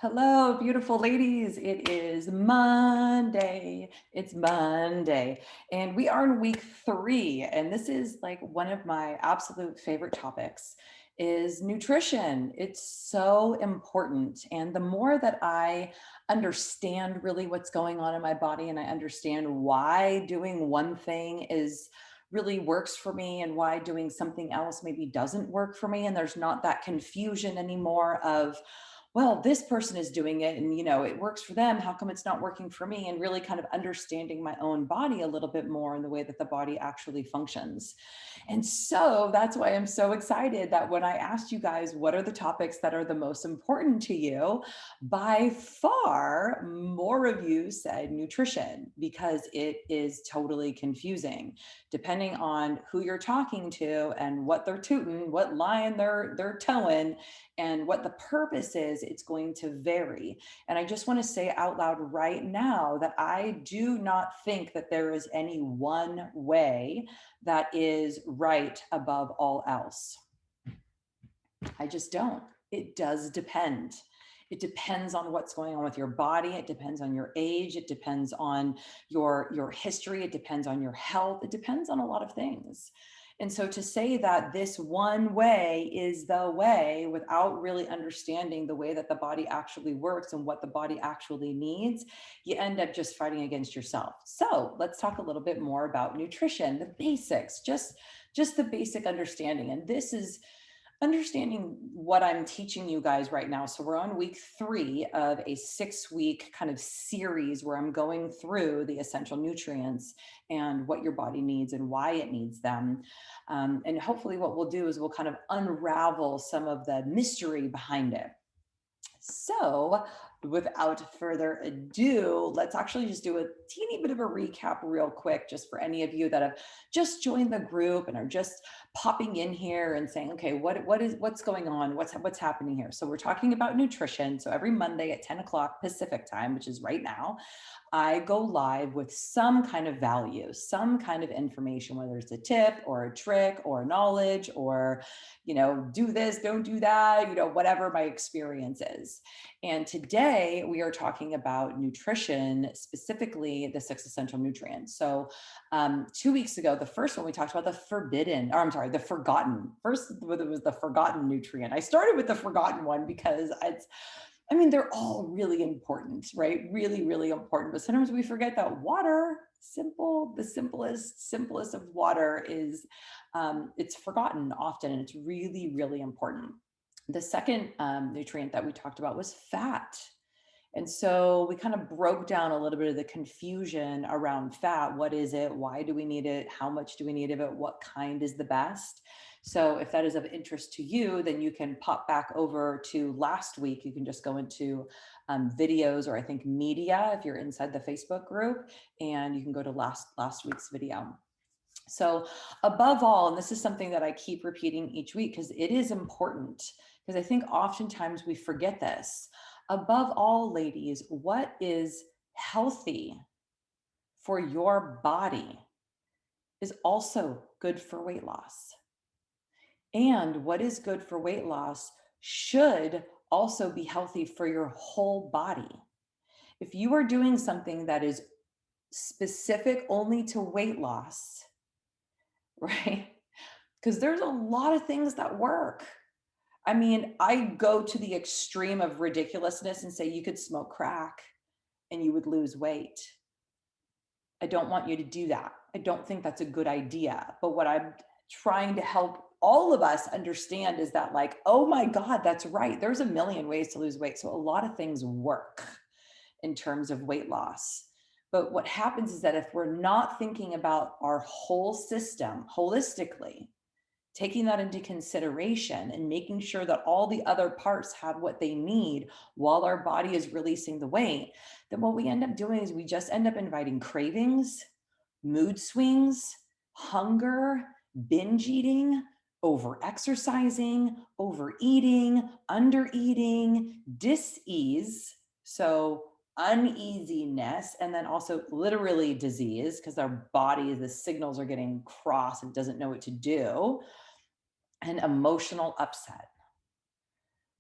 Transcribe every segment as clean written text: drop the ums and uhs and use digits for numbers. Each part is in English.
Hello, beautiful ladies. It is Monday. It's Monday. And we are in week 3. And this is like one of my absolute favorite topics is nutrition. It's so important. And the more that I understand really what's going on in my body and I understand why doing one thing is really works for me and why doing something else maybe doesn't work for me, and there's not that confusion anymore of, well, this person is doing it and it works for them, how come it's not working for me, and really kind of understanding my own body a little bit more in the way that the body actually functions. And so that's why I'm so excited that when I asked you guys what are the topics that are the most important to you, by far more of you said nutrition, because it is totally confusing depending on who you're talking to and what they're tooting, what line they're towing, and what the purpose is. It's going to vary. And I just want to say out loud right now that I do not think that there is any one way that is right above all else. I just don't. It does depend. It depends on what's going on with your body. It depends on your age. It depends on your history. It depends on your health. It depends on a lot of things. And so to say that this one way is the way without really understanding the way that the body actually works and what the body actually needs, you end up just fighting against yourself. So let's talk a little bit more about nutrition, the basics, just the basic understanding. And this is understanding what I'm teaching you guys right now. So we're on week 3 of a 6-week kind of series where I'm going through the essential nutrients and what your body needs and why it needs them. And hopefully what we'll do is we'll kind of unravel some of the mystery behind it. So without further ado, let's actually just do a teeny bit of a recap real quick, just for any of you that have just joined the group and are just popping in here and saying, okay, what's going on? What's happening here? So we're talking about nutrition. So every Monday at 10 o'clock Pacific time, which is right now, I go live with some kind of value, some kind of information, whether it's a tip or a trick or knowledge or, do this, don't do that, whatever my experience is. And today we are talking about nutrition, specifically the 6 essential nutrients. So 2 weeks ago, the first one we talked about the forgotten. First, it was the forgotten nutrient. I started with the forgotten one because they're all really important, right? Really, really important. But sometimes we forget that water, the simplest of water is, it's forgotten often, and it's really, really important. The second nutrient that we talked about was fat. And so we kind of broke down a little bit of the confusion around fat. What is it? Why do we need it? How much do we need of it? What kind is the best? So if that is of interest to you, then you can pop back over to last week. You can just go into videos, or I think media if you're inside the Facebook group, and you can go to last week's video. So above all, and this is something that I keep repeating each week because it is important, because I think oftentimes we forget this. Above all, ladies, what is healthy for your body is also good for weight loss. And what is good for weight loss should also be healthy for your whole body. If you are doing something that is specific only to weight loss, right? Because there's a lot of things that work. I go to the extreme of ridiculousness and say you could smoke crack and you would lose weight. I don't want you to do that. I don't think that's a good idea. But what I'm trying to help all of us understand is that, like, oh my God, that's right. There's a million ways to lose weight. So a lot of things work in terms of weight loss. But what happens is that if we're not thinking about our whole system holistically, taking that into consideration and making sure that all the other parts have what they need while our body is releasing the weight, then what we end up doing is we just end up inviting cravings, mood swings, hunger, binge eating, over exercising, overeating, under eating, dis-ease. So uneasiness, and then also literally disease, because our body, the signals are getting crossed and doesn't know what to do, and emotional upset.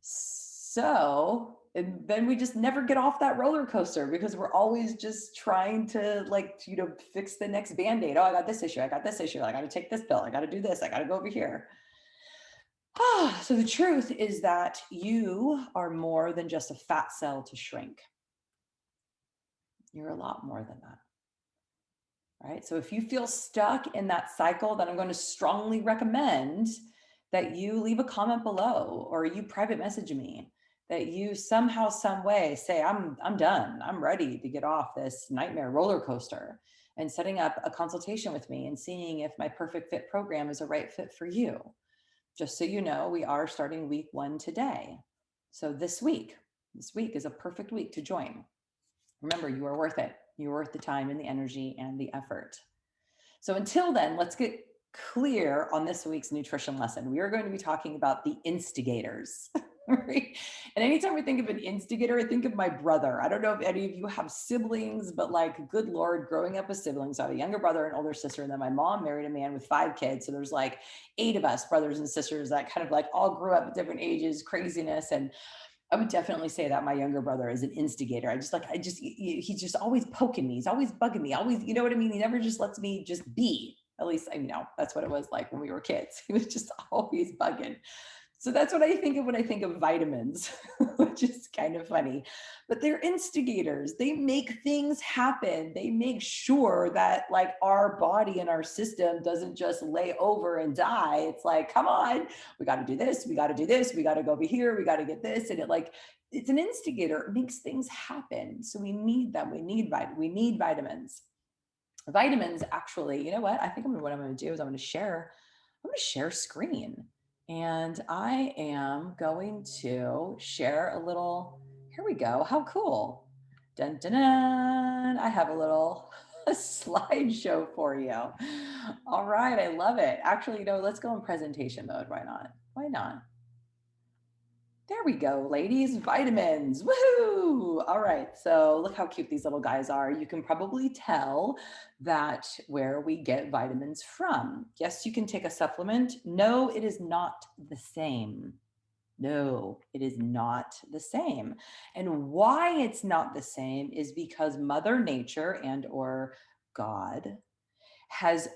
So And then we just never get off that roller coaster because we're always just trying to fix the next band-aid. Oh, I got this issue. I got this issue. I got to take this pill. I got to do this. I got to go over here. So the truth is that you are more than just a fat cell to shrink. You're a lot more than that. Right? So if you feel stuck in that cycle, then I'm going to strongly recommend that you leave a comment below or you private message me, that you somehow, some way say, I'm done. I'm ready to get off this nightmare roller coaster, and setting up a consultation with me and seeing if my perfect fit program is a right fit for you. Just so you know, we are starting week 1 today. So this week is a perfect week to join. Remember, you are worth it. You're worth the time and the energy and the effort. So until then, let's get clear on this week's nutrition lesson. We are going to be talking about the instigators. Right? And anytime we think of an instigator, I think of my brother. I don't know if any of you have siblings, but like, good Lord, growing up with siblings, I have a younger brother and older sister, and then my mom married a man with 5 kids. So there's like 8 of us brothers and sisters that kind of like all grew up at different ages, craziness. And I would definitely say that my younger brother is an instigator. He's just always poking me. He's always bugging me. Always, you know what I mean? He never just lets me just be. At least, that's what it was like when we were kids. He was just always bugging. So that's what I think of when I think of vitamins, which is kind of funny. But they're instigators. They make things happen. They make sure that like our body and our system doesn't just lay over and die. It's like, come on, we got to do this. We got to do this. We got to go over here. We got to get this. And it's an instigator. It makes things happen. So we need them. We need vitamins. Vitamins actually, you know what? I think what I'm going to do is I'm going to share screen. And I am going to share a little, here we go. How cool. Dun, dun, dun. I have a little slideshow for you. All right. I love it. Actually, let's go in presentation mode. Why not? Why not? There we go, ladies. Vitamins. Woohoo! All right. So look how cute these little guys are. You can probably tell that where we get vitamins from. Yes, you can take a supplement. No, it is not the same. No, it is not the same. And why it's not the same is because Mother Nature and or God has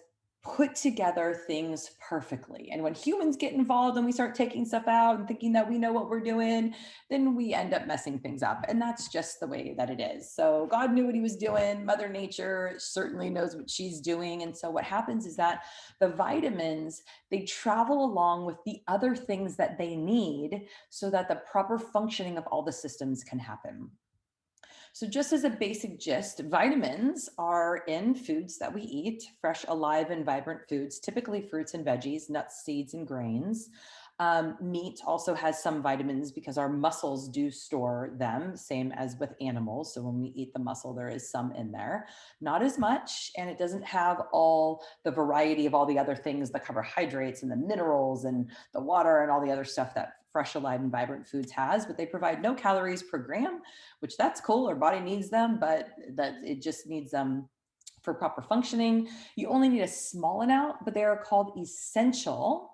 put together things perfectly. And when humans get involved and we start taking stuff out and thinking that we know what we're doing, then we end up messing things up. And that's just the way that it is. So God knew what he was doing. Mother Nature certainly knows what she's doing. And so what happens is that the vitamins, they travel along with the other things that they need so that the proper functioning of all the systems can happen. So just as a basic gist, vitamins are in foods that we eat, fresh, alive, and vibrant foods, typically fruits and veggies, nuts, seeds, and grains. Meat also has some vitamins because our muscles do store them, same as with animals. So when we eat the muscle, there is some in there, not as much, and it doesn't have all the variety of all the other things, the carbohydrates and the minerals and the water and all the other stuff that fresh, alive, and vibrant foods has, but they provide no calories per gram, which that's cool. Our body needs them, but that it just needs them for proper functioning. You only need a small amount, but they are called essential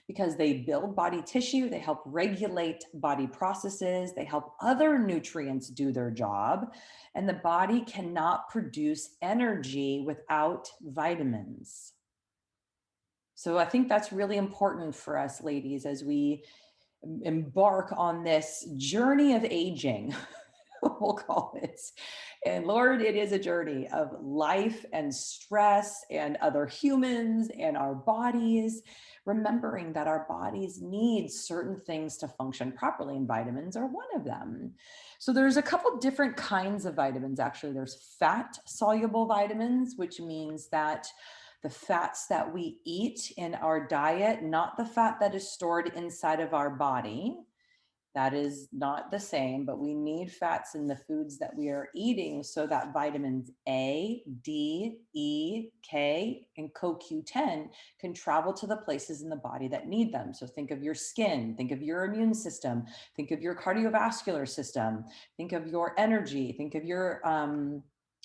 because they build body tissue, they help regulate body processes, they help other nutrients do their job, and the body cannot produce energy without vitamins. So I think that's really important for us ladies as we embark on this journey of aging, we'll call it. And Lord, it is a journey of life and stress and other humans and our bodies, remembering that our bodies need certain things to function properly, and vitamins are one of them. So there's a couple different kinds of vitamins. Actually, there's fat-soluble vitamins, which means that the fats that we eat in our diet, not the fat that is stored inside of our body. That is not the same, but we need fats in the foods that we are eating so that vitamins A, D, E, K, and CoQ10 can travel to the places in the body that need them. So think of your skin, think of your immune system, think of your cardiovascular system, think of your energy, think of your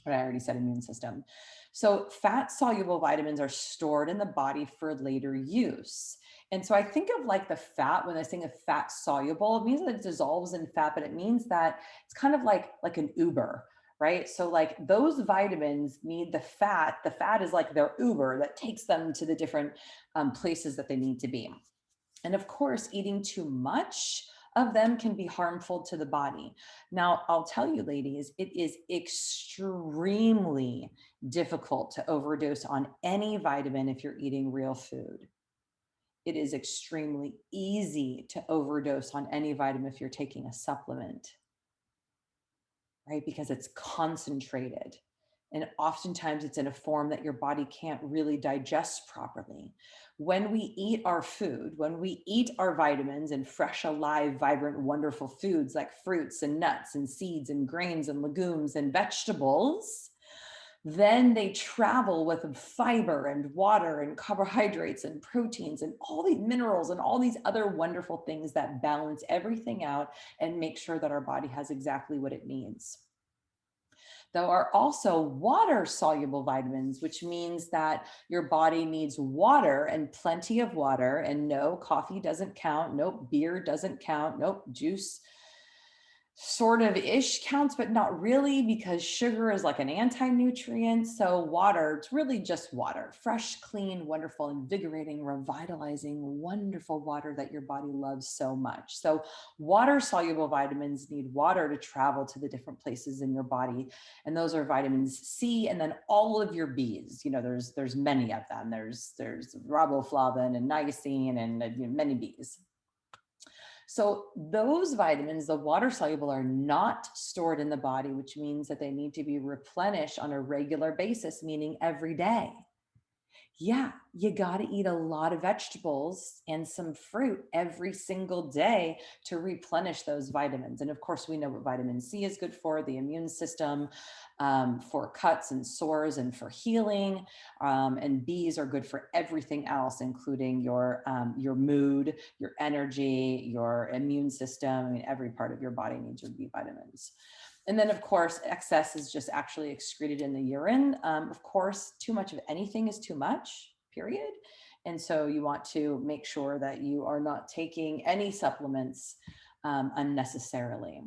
But I already said immune system. So fat soluble vitamins are stored in the body for later use. And so I think of like the fat, when I think of fat soluble, it means that it dissolves in fat, but it means that it's kind of like an Uber, right? So like those vitamins need the fat. The fat is like their Uber that takes them to the different places that they need to be. And of course, eating too much of them can be harmful to the body. Now, I'll tell you, ladies, it is extremely difficult to overdose on any vitamin if you're eating real food. It is extremely easy to overdose on any vitamin if you're taking a supplement, right? Because it's concentrated. And oftentimes it's in a form that your body can't really digest properly. When we eat our food, when we eat our vitamins and fresh, alive, vibrant, wonderful foods like fruits and nuts and seeds and grains and legumes and vegetables, then they travel with fiber and water and carbohydrates and proteins and all these minerals and all these other wonderful things that balance everything out and make sure that our body has exactly what it needs. There are also water soluble vitamins, which means that your body needs water and plenty of water. And no, coffee doesn't count. Nope, beer doesn't count. Nope, juice sort of ish counts, but not really, because sugar is like an anti-nutrient. So water, it's really just water, fresh, clean, wonderful, invigorating, revitalizing, wonderful water that your body loves so much. So water soluble vitamins need water to travel to the different places in your body. And those are vitamins C, and then all of your Bs. You know, there's many of them. There's riboflavin and niacin and many Bs. So those vitamins, the water soluble, are not stored in the body, which means that they need to be replenished on a regular basis, meaning every day. Yeah, you got to eat a lot of vegetables and some fruit every single day to replenish those vitamins. And of course, we know what vitamin C is good for: the immune system, for cuts and sores, and for healing. And B's are good for everything else, including your mood, your energy, your immune system. I mean, every part of your body needs your B vitamins. And then, of course, excess is just actually excreted in the urine. Of course, too much of anything is too much, period. And so you want to make sure that you are not taking any supplements unnecessarily.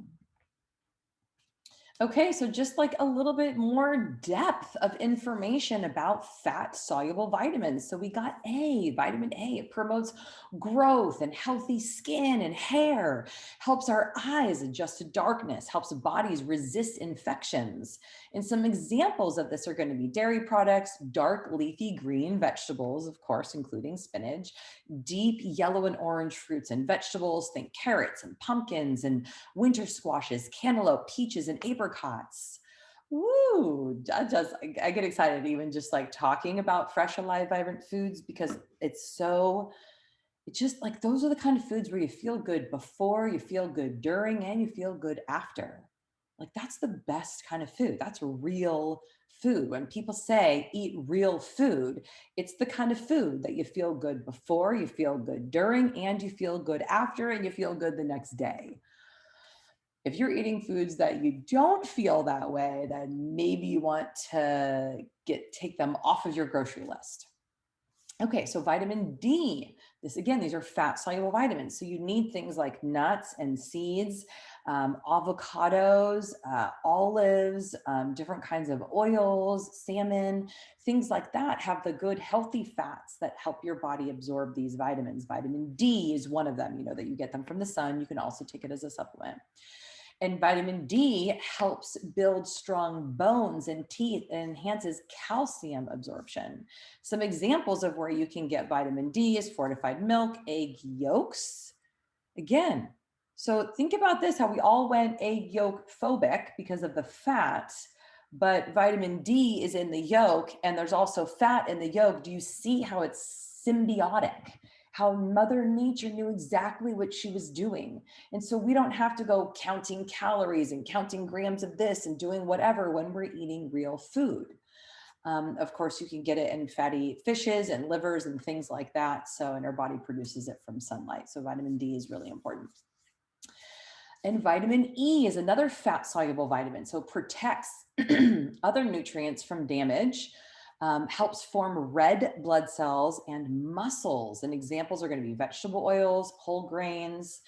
Okay, so just like a little bit more depth of information about fat soluble vitamins. So we got vitamin A. It promotes growth and healthy skin and hair, helps our eyes adjust to darkness, helps bodies resist infections. And some examples of this are going to be dairy products, dark leafy green vegetables, of course, including spinach, deep yellow and orange fruits and vegetables. Think carrots and pumpkins and winter squashes, cantaloupe, peaches, and apricots. Woo! I get excited even just like talking about fresh, alive, vibrant foods, because it's just like those are the kind of foods where you feel good before, you feel good during, and you feel good after. Like that's the best kind of food. That's real food. When people say eat real food, it's the kind of food that you feel good before, you feel good during, and you feel good after, and you feel good the next day. If you're eating foods that you don't feel that way, then maybe you want to take them off of your grocery list. Okay, so vitamin D. These are fat soluble vitamins. So you need things like nuts and seeds, avocados, olives, different kinds of oils, salmon, things like that have the good healthy fats that help your body absorb these vitamins. Vitamin D is one of them, that you get them from the sun. You can also take it as a supplement. And vitamin D helps build strong bones and teeth and enhances calcium absorption. Some examples of where you can get vitamin D is fortified milk, egg yolks. Again, so think about this, how we all went egg yolk phobic because of the fat, but vitamin D is in the yolk and there's also fat in the yolk. Do you see how it's symbiotic? How Mother Nature knew exactly what she was doing. And so we don't have to go counting calories and counting grams of this and doing whatever when we're eating real food. Of course, you can get it in fatty fishes and livers and things like that. So, and our body produces it from sunlight. So vitamin D is really important. And vitamin E is another fat soluble vitamin. So it protects other nutrients from damage, helps form red blood cells and muscles. And examples are going to be vegetable oils, whole grains,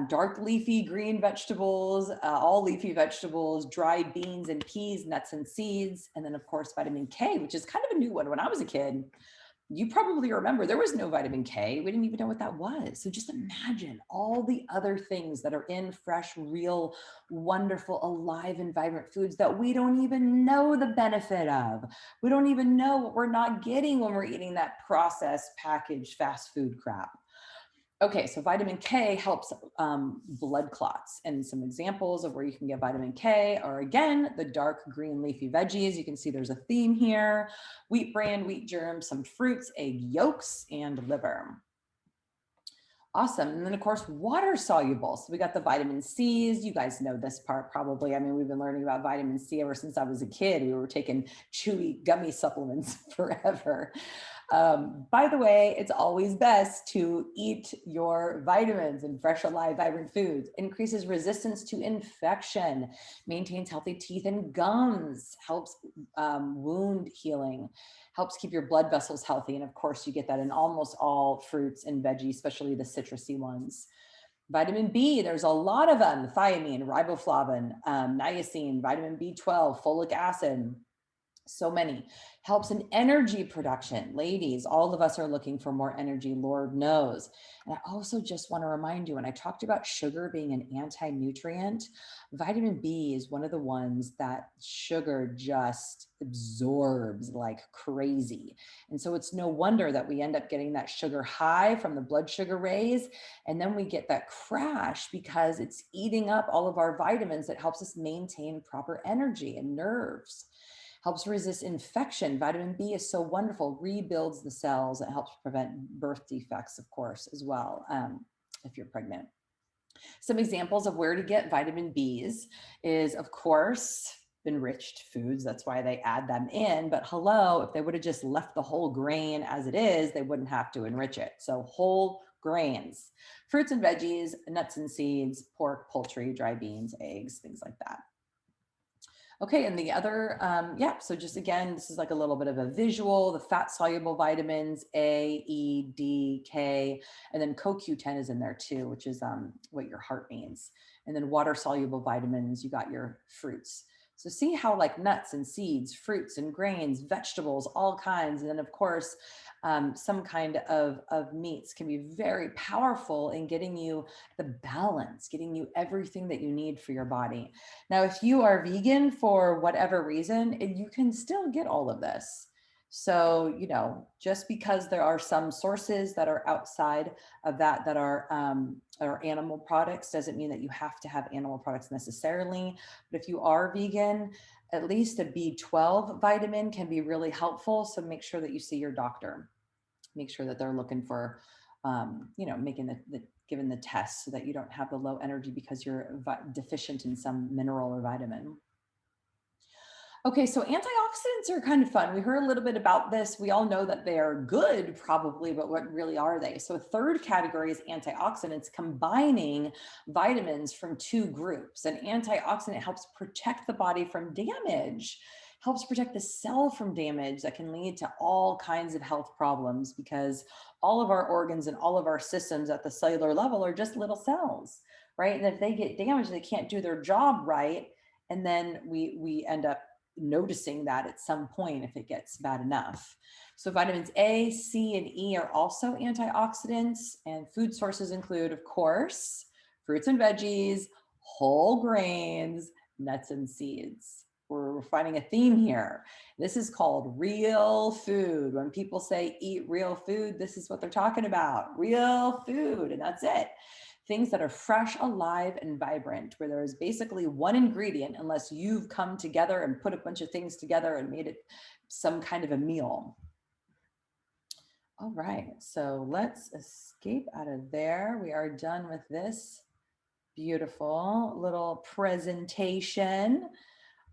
dark leafy green vegetables, all leafy vegetables, dried beans and peas, nuts and seeds. And then, of course, vitamin K, which is kind of a new one. When I was a kid, you probably remember there was no vitamin K. We didn't even know what that was. So just imagine all the other things that are in fresh, real, wonderful, alive, and vibrant foods that we don't even know the benefit of. We don't even know what we're not getting when we're eating that processed, packaged, fast food crap. Okay, so vitamin K helps blood clots. And some examples of where you can get vitamin K are, again, the dark green leafy veggies. You can see there's a theme here: wheat bran, wheat germ, some fruits, egg yolks, and liver. Awesome. And then, of course, water soluble. So we got the vitamin C's. You guys know this part probably. I mean, we've been learning about vitamin C ever since I was a kid. We were taking chewy gummy supplements forever. By the way, it's always best to eat your vitamins and fresh, alive, vibrant foods. Increases resistance to infection, maintains healthy teeth and gums, helps wound healing, helps keep your blood vessels healthy. And of course, you get that in almost all fruits and veggies, especially the citrusy ones. Vitamin B, there's a lot of them: thiamine, riboflavin, niacin, vitamin B12, folic acid. So many. Helps in energy production. Ladies, all of us are looking for more energy, Lord knows. And I also just want to remind you, when I talked about sugar being an anti-nutrient, vitamin B is one of the ones that sugar just absorbs like crazy. And so it's no wonder that we end up getting that sugar high from the blood sugar raise. And then we get that crash because it's eating up all of our vitamins that helps us maintain proper energy and nerves. Helps resist infection. Vitamin B is so wonderful, rebuilds the cells. It helps prevent birth defects, of course, as well, if you're pregnant. Some examples of where to get vitamin Bs is, of course, enriched foods. That's why they add them in. But hello, if they would have just left the whole grain as it is, they wouldn't have to enrich it. So whole grains, fruits and veggies, nuts and seeds, pork, poultry, dry beans, eggs, things like that. Okay, and the other, so just again, this is like a little bit of a visual: the fat soluble vitamins, A, E, D, K, and then CoQ10 is in there too, which is what your heart needs. And then water soluble vitamins, you got your fruits. So see how like nuts and seeds, fruits and grains, vegetables, all kinds. And then of course, some kind of meats can be very powerful in getting you the balance, getting you everything that you need for your body. Now, if you are vegan for whatever reason, you can still get all of this. So, just because there are some sources that are outside of that are animal products doesn't mean that you have to have animal products necessarily. But if you are vegan, at least a B12 vitamin can be really helpful. So make sure that you see your doctor. Make sure that they're looking for, making given the test so that you don't have the low energy because you're deficient in some mineral or vitamin. Okay, so antioxidants are kind of fun. We heard a little bit about this. We all know that they are good probably, but what really are they? So a third category is antioxidants, combining vitamins from two groups. An antioxidant helps protect the body from damage, helps protect the cell from damage that can lead to all kinds of health problems, because all of our organs and all of our systems at the cellular level are just little cells, right? And if they get damaged, they can't do their job right. And then we end up noticing that at some point if it gets bad enough. So vitamins A, C, and E are also antioxidants, and food sources include, of course, fruits and veggies, whole grains, nuts and seeds. We're finding a theme here. This is called real food. When people say eat real food, this is what they're talking about: real food, and that's it. Things that are fresh, alive, and vibrant, where there is basically one ingredient, unless you've come together and put a bunch of things together and made it some kind of a meal. All right, so let's escape out of there. We are done with this beautiful little presentation.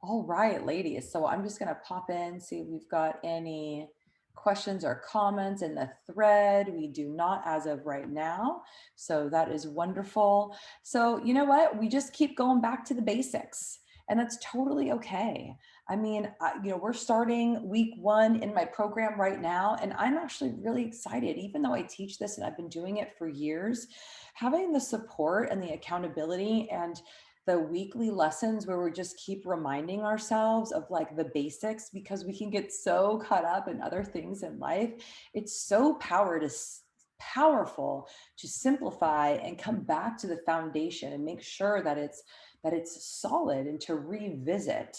All right, ladies. So I'm just going to pop in, see if we've got any questions or comments in the thread. We do not as of right now. So that is wonderful. So, you know what? We just keep going back to the basics, and that's totally okay. I mean, we're starting week 1 in my program right now, and I'm actually really excited. Even though I teach this and I've been doing it for years, having the support and the accountability and the weekly lessons where we just keep reminding ourselves of like the basics, because we can get so caught up in other things in life. It's so powerful to simplify and come back to the foundation and make sure that it's solid, and to revisit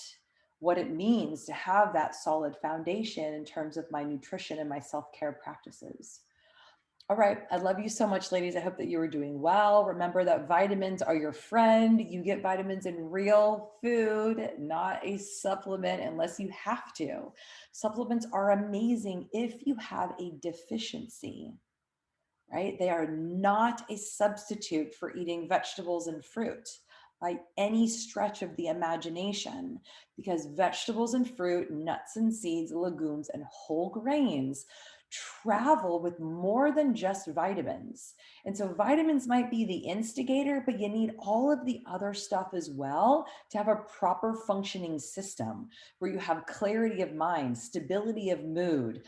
what it means to have that solid foundation in terms of my nutrition and my self-care practices. All right. I love you so much, ladies. I hope that you are doing well. Remember that vitamins are your friend. You get vitamins in real food, not a supplement unless you have to. Supplements are amazing if you have a deficiency, right? They are not a substitute for eating vegetables and fruit by any stretch of the imagination, because vegetables and fruit, nuts and seeds, legumes, and whole grains travel with more than just vitamins. And so vitamins might be the instigator, but you need all of the other stuff as well to have a proper functioning system where you have clarity of mind, stability of mood,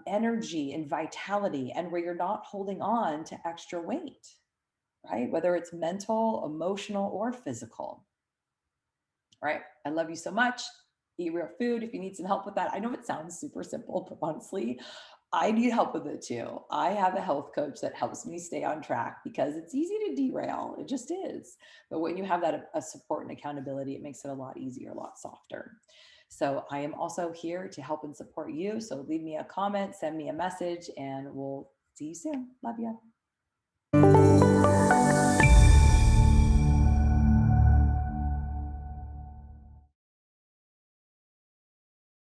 energy and vitality, and where you're not holding on to extra weight, right? Whether it's mental, emotional, or physical. All right. I love you so much. Eat real food if you need some help with that. I know it sounds super simple, but honestly, I need help with it too. I have a health coach that helps me stay on track because it's easy to derail. It just is. But when you have that a support and accountability, it makes it a lot easier, a lot softer. So I am also here to help and support you. So leave me a comment, send me a message, and we'll see you soon. Love you.